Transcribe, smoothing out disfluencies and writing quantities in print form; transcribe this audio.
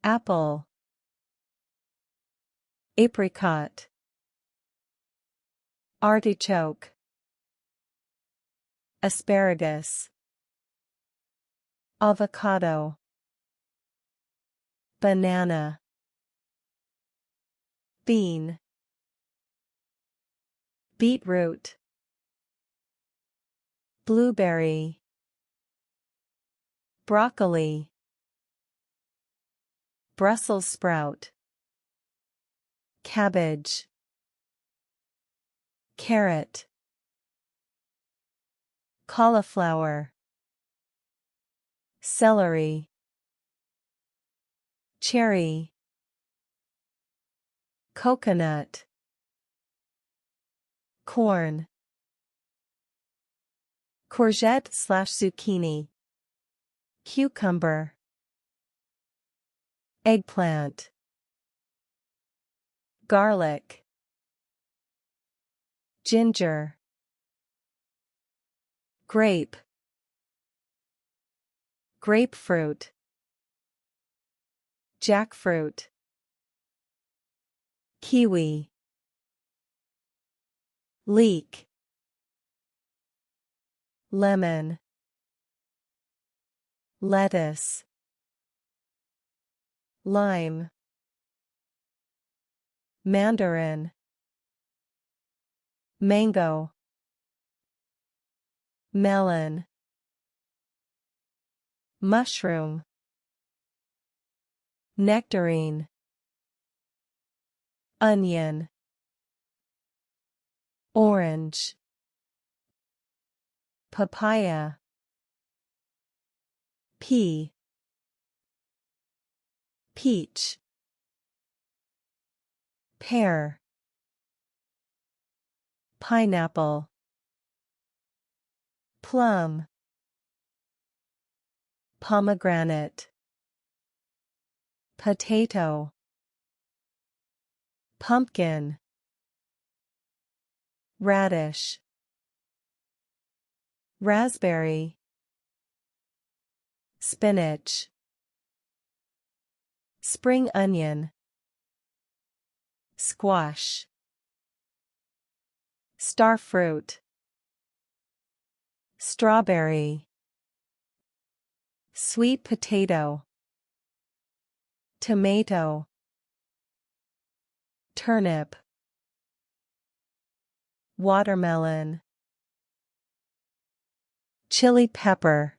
apple, apricot, artichoke, asparagus, avocado, banana, bean, beetroot, blueberry, broccoli, Brussels sprout, cabbage, carrot, cauliflower, celery, cherry, coconut, corn, courgette/zucchini, cucumber, eggplant, garlic, ginger, grape, grapefruit, jackfruit, kiwi, leek, lemon, lettuce, lime, mandarin, mango, melon, mushroom, nectarine, onion, orange, papaya, pea, peach, pear, pineapple, plum, pomegranate, potato, pumpkin, radish, raspberry, spinach, spring onion, squash, starfruit, strawberry, sweet potato, tomato, turnip, watermelon, chili pepper.